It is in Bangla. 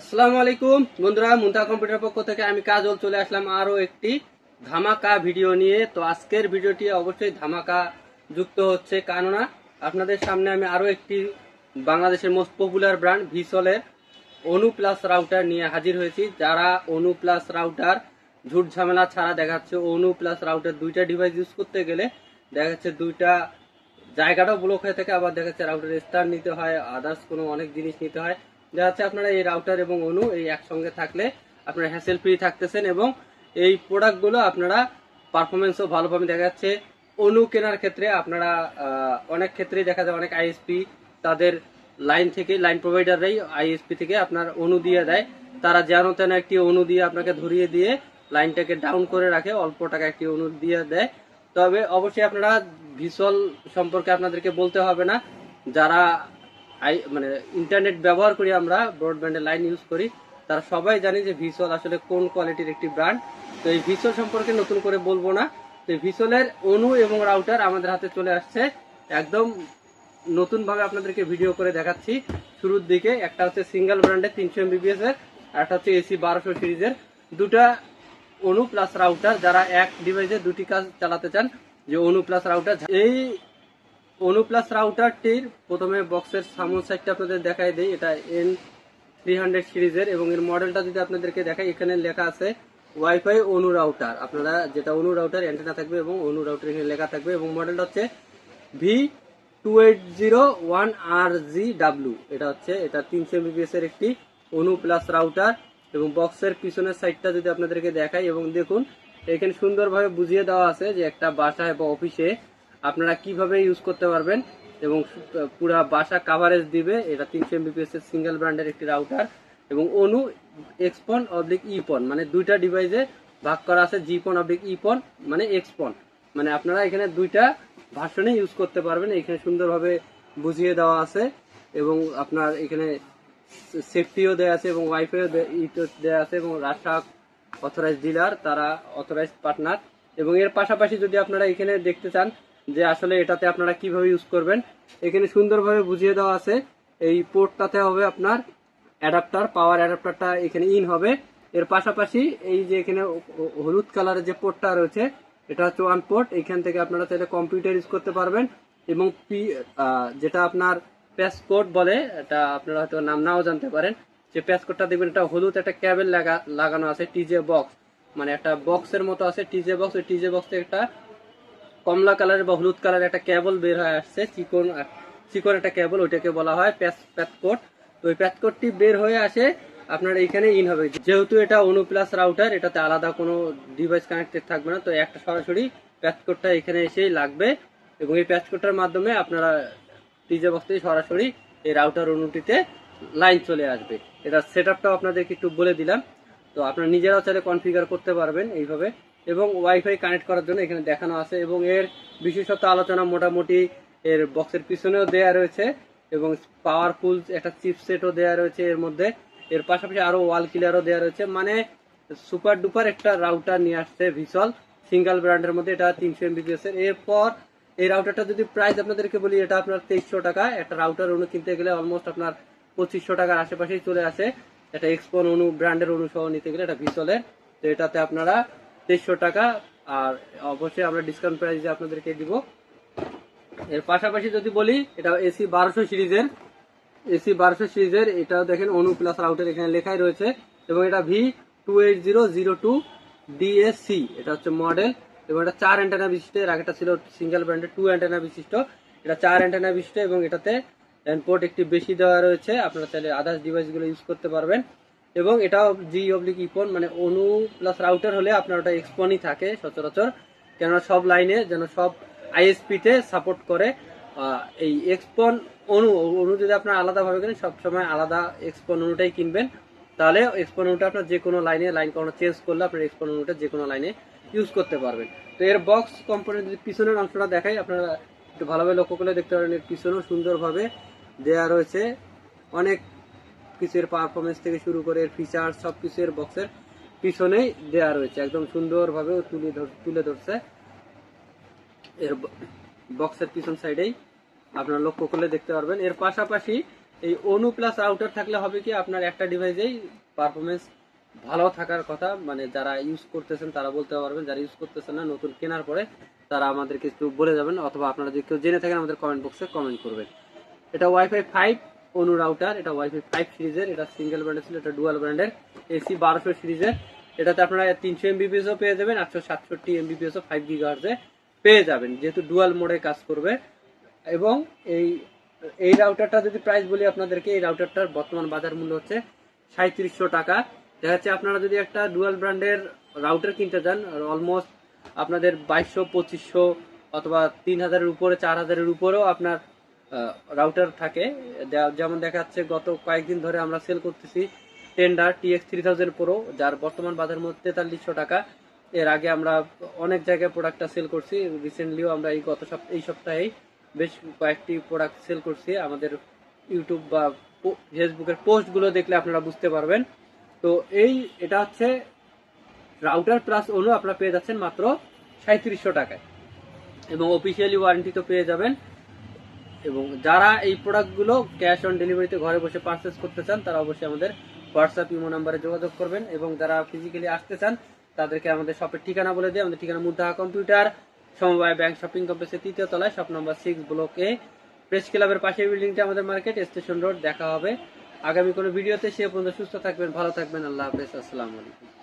আসসালামু আলাইকুম বন্ধুরা, মুনতা কম্পিউটার পক্ষ থেকে আমি কাজল চলে আসলাম আরো একটি ধামাকা ভিডিও নিয়ে। তো আজকের ভিডিওটি অবশ্যই ধামাকা যুক্ত হচ্ছে, কেননা আপনাদের সামনে আমি আরো একটি বাংলাদেশের মোস্ট পপুলার ব্র্যান্ড ভিসলের অনু প্লাস রাউটার নিয়ে হাজির হয়েছি। যারা অনু প্লাস রাউটার ঝুট ঝামেলা ছাড়া দেখাচ্ছে অনু প্লাস রাউটার দুইটা ডিভাইস ইউজ করতে গেলে দেখাচ্ছে দুইটা জায়গাটাও ব্লক হয়ে থাকে, আবার দেখাচ্ছে রাউটার স্টার নিতে হয়, আদার্স কোনো অনেক জিনিস নিতে হয়। দেখা যাচ্ছে আপনারা এই রাউটার এবং অনু এই একসঙ্গে থাকলে আপনারা হ্যাসেল ফ্রি থাকতেছেন এবং এই প্রোডাক্টগুলো আপনারা পারফরমেন্সও ভালো পাবেন। দেখা যাচ্ছে অনু কেনার ক্ষেত্রে আপনারা অনেক ক্ষেত্রেই দেখা যায় অনেক আইএসপি তাদের লাইন থেকে লাইন প্রোভাইডাররাই আইএসপি থেকে আপনার অনু দিয়ে দেয়। তারা যেন তেন একটি অনু দিয়ে আপনাকে ধরিয়ে দিয়ে লাইনটাকে ডাউন করে রাখে, অল্প টাকা একটি অনু দিয়ে দেয়। তবে অবশ্যই আপনারা ভিসল সম্পর্কে আপনাদেরকে বলতে হবে না, যারা মানে ইন্টারনেট ব্যবহার করি, আমরা ব্রডব্যান্ডের লাইন ইউজ করি, তারা সবাই জানি যে ভিসল আসলে কোন কোয়ালিটির একটি ব্র্যান্ড। তো এই ভিসল সম্পর্কে নতুন করে বলবো না। তো এই ভিসলের অনু এবং রাউটার আমাদের হাতে চলে আসছে, একদম নতুন ভাবে আপনাদেরকে ভিডিও করে দেখাচ্ছি। শুরুর দিকে একটা হচ্ছে সিঙ্গেল ব্র্যান্ডের 300 MBPS এর, আর একটা হচ্ছে AC 1200 সিরিজের দুটা অনু প্লাস রাউটার। যারা এক ডিভাইসে দুটি কাজ চালাতে চান, যে অনু প্লাস রাউটার, এই অনু প্লাস রাউটারটির প্রথমে বক্সের সামন সাইডটা আপনাদের দেখাই দেই। এটা N300 সিরিজের এবং এর মডেলটা যদি আপনাদেরকে দেখাই, এখানে লেখা আছে ওয়াইফাই অনু রাউটার। আপনারা যেটা অনু রাউটার অ্যান্টেনা থাকবে এবং অনু রাউটার এখানে লেখা থাকবে এবং মডেলটা হচ্ছে V2801RGW। এটা হচ্ছে 300 MBPS এর একটি অনু প্লাস রাউটার। এবং বক্সের পিছনের সাইডটা যদি আপনাদেরকে দেখাই, এবং দেখুন এখানে সুন্দরভাবে বুঝিয়ে দেওয়া আছে যে একটা বাসায় বা অফিসে আপনারা কিভাবে ইউজ করতে পারবেন এবং পুরা বাসা কাভারেজ দিবে। এটা 300 MBPS এর সিঙ্গেল ব্র্যান্ডের একটি রাউটার এবং অনু এক্সপন অবলিক ইপন, মানে দুইটা ডিভাইসে ভাগ করা আছে, জিপন অবলিক ইপন মানে এক্সপন, মানে আপনারা এখানে দুইটা ভার্সনে ইউজ করতে পারবেন। এখানে সুন্দরভাবে বুঝিয়ে দেওয়া আছে এবং আপনার এখানে সেফটিও দেওয়া আছে এবং ওয়াইফাইও দেওয়া আছে এবং রাশাক অথরাইজ ডিলার, তারা অথরাইজ পার্টনার। এবং এর পাশাপাশি যদি আপনারা এখানে দেখতে চান যে আসলে এটাতে আপনারা কিভাবে ইউজ করবেন, এখানে সুন্দরভাবে বুঝিয়ে দেওয়া আছে। এই পোর্টটাতে হবে আপনার অ্যাডাপ্টার, পাওয়ার অ্যাডাপ্টারটা এখানে ইন হবে। এর পাশাপাশি এই যে এখানে হলুদ কালারের যে পোর্টটা রয়েছে, এটা হচ্ছে ওয়ান পোর্ট। এখান থেকে আপনারা চাইলে কম্পিউটার ইউজ করতে পারবেন এবং যেটা আপনার প্যাসকোড বলে, এটা আপনারা হয়তো নাম নাও জানতে পারেন, যে প্যাসকোডটা দেখবেন এটা হলুদ একটা ক্যাবেল লাগানো আছে, টিজে বক্স, মানে একটা বক্সের মতো আছে টিজে বক্স। ওই টিজে বক্সে একটা কমলা কালারের বা হলুদ কালারের একটা কেবল বের হয়ে আসছে, চিকন চিকন একটা কেবল, ওইটাকে বলা হয় প্যাসকোড। তো ওই প্যাসকোডটি বের হয়ে আসে আপনার এইখানে ইন হবে। যেহেতু এটা অনু প্লাস রাউটার, এটাতে আলাদা কোনো ডিভাইস কানেক্টেড থাকবে না, তো একটা সরাসরি প্যাসকোডটা এখানে এসেই লাগবে এবং এই প্যাসকোডটার মাধ্যমে আপনারা টিজে বক্স থেকে সরাসরি এই রাউটার অনুটিতে লাইন চলে আসবে। এটা সেটআপটাও আপনাদেরকে একটু বলে দিলাম। তো আপনারা নিজেরাও চাইলে কনফিগার করতে পারবেন এইভাবে। এবং ওয়াইফাই কানেক্ট করার জন্য এখানে দেখানো আছে এবং এর বিশেষত আলোচনা মোটামুটি এর বক্সের পিছনেও দেয়া রয়েছে এবং পাওয়ারফুল একটা চিপসেটও দেয়া রয়েছে এর মধ্যে। এর পাশাপাশি আরো ওয়াল ক্লিয়ারও দেওয়া রয়েছে, মানে সুপার ডুপার একটা রাউটার নিয়ে আসছে ভিসল সিঙ্গেল ব্র্যান্ডের মধ্যে। এটা 300 MBPS এর। এরপর এই রাউটারটা যদি প্রাইস আপনাদেরকে বলি, এটা আপনার 2300 টাকা। একটা রাউটার অনু কিনতে গেলে অলমোস্ট আপনার 2500 টাকার আশেপাশেই চলে আসে। এটা এক্সপন অনু ব্র্যান্ডের অনু সহ নিতে গেলে এটা ভিসলের। তো এটাতে আপনারা 2300 টাকা, আর অবশ্যই আমরা ডিসকাউন্ট প্রাইসে আপনাদেরকে দিব। এর পাশাপাশি যদি বলি, এটা AC 1200 সিরিজের, এটাও দেখেন অনু প্লাস রাউটার এখানে লেখাই রয়েছে এবং এটা V28002 DSC, এটা হচ্ছে মডেল এবং এটা 4 অ্যান্টেনা বিশিষ্ট। এর আগেটা ছিল সিঙ্গেল ব্র্যান্ডের 2 অ্যান্টেনা বিশিষ্ট, এটা 4 অ্যান্টেনা বিশিষ্ট এবং এটাতে পোর্ট একটি বেশি দেওয়া রয়েছে, আপনারা চাইলে আদার্স ডিভাইসগুলো ইউজ করতে পারবেন। এবং এটাও G/ইপন, মানে অনু প্লাস রাউটার হলে আপনার ওটা এক্সপনই থাকে সচরাচর, কেননা সব লাইনে যেন সব আইএসপিতে সাপোর্ট করে। এই এক্সপন অনু যদি আপনার আলাদাভাবে কিনেন, সবসময় আলাদা এক্সপন অনুটাই কিনবেন, তাহলে এক্সপন অনুটা আপনার যে কোনো লাইনে লাইন কোনো চেঞ্জ করলে আপনার এক্সপন অনুটা যে কোনো লাইনে ইউজ করতে পারবেন। তো এর বক্স কম্পোনেন্ট যদি পিছনের অংশটা দেখাই, আপনারা একটু ভালোভাবে লক্ষ্য করলে দেখতে পারেন এর পিছনেও সুন্দরভাবে দেয়া রয়েছে অনেক কিছু। এর পারফরমেন্স থেকে শুরু করে এর ফিচার সবকিছু এর বক্সের পিছনেই দেয়া রয়েছে, একদম সুন্দরভাবে তুলে ধরছে এর বক্সের পিছন সাইডেই আপনারা লক্ষ্য করলে দেখতে পারবেন। এর পাশাপাশি এই অনু প্লাস রাউটার থাকলে হবে কি আপনার একটা ডিভাইসেই পারফরমেন্স ভালো থাকার কথা, মানে যারা ইউজ করতেছেন তারা বলতে পারবেন, যারা ইউজ করতেছেন না নতুন কেনার পরে তারা আমাদেরকে একটু বলে যাবেন, অথবা আপনারা যদি কেউ জেনে থাকেন আমাদের কমেন্ট বক্সে কমেন্ট করবেন। এটা ওয়াইফাই 5 অনু রাউটার, এটা ওয়াইফাই 5 সিরিজের, এটা সিঙ্গেল ব্র্যান্ডের ছিল, এটা ডুয়াল ব্র্যান্ডের এসি 1200 সিরিজের। এটাতে আপনারা 300 এমবিপিএসও পেয়ে যাবেন, 867 এমবিপিএসও 5 গিগাহার্জে পেয়ে যাবেন, যেহেতু ডুয়াল মোডে কাজ করবে। এবং এই রাউটারটা যদি প্রাইস বলি আপনাদেরকে, এই রাউটারটার বর্তমান বাজার মূল্য হচ্ছে 3700 টাকা। দেখা যাচ্ছে আপনারা যদি একটা ডুয়াল ব্র্যান্ডের রাউটার কিনতে চান, অলমোস্ট আপনাদের 2200 2500 অথবা 3000-এর উপরে 4000-এর উপরেও আপনার রাউটার থাকে। যেমন দেখা যাচ্ছে গত কয়েকদিন ধরে আমরা সেল করতেছি টেন্ডার TX 3000 প্রো, যার বর্তমান বাজার মধ্যে 4300 টাকা। এর আগে আমরা অনেক জায়গায় প্রোডাক্টটা সেল করছি, রিসেন্টলিও আমরা এই সপ্তাহেই বেশ কয়েকটি প্রোডাক্ট সেল করছি। আমাদের ইউটিউব বা ফেসবুকের পোস্টগুলো দেখলে আপনারা বুঝতে পারবেন। তো এটা হচ্ছে রাউটার প্লাস অনু আপনারা পেয়ে যাচ্ছেন মাত্র 3700 টাকায়, এবং অফিসিয়ালি ওয়ারেন্টি তো পেয়ে যাবেন। এবং যারা এই প্রোডাক্টগুলো ক্যাশ অন ডেলিভারিতে ঘরে বসে পারচেস করতে চান তারা অবশ্যই আমাদের হোয়াটসঅ্যাপ ইমো নাম্বারে যোগাযোগ করবেন, এবং যারা ফিজিক্যালি আসতে চান তাদেরকে আমাদের শপের ঠিকানা বলে দিই। আমাদের ঠিকানা মুদ্রা কম্পিউটার, সমবায় ব্যাংক শপিং কমপ্লেক্সের 3য় তলায়, শপ নম্বর 6 ব্লক এ, প্রেস ক্লাবের পাশের বিল্ডিংটা আমাদের মার্কেট, স্টেশন রোড। দেখা হবে আগামী কোনো ভিডিওতে। সে পর্যন্ত সুস্থ থাকবেন, ভালো থাকবেন, আল্লাহ হাফেজ, আসসালামু আলাইকুম।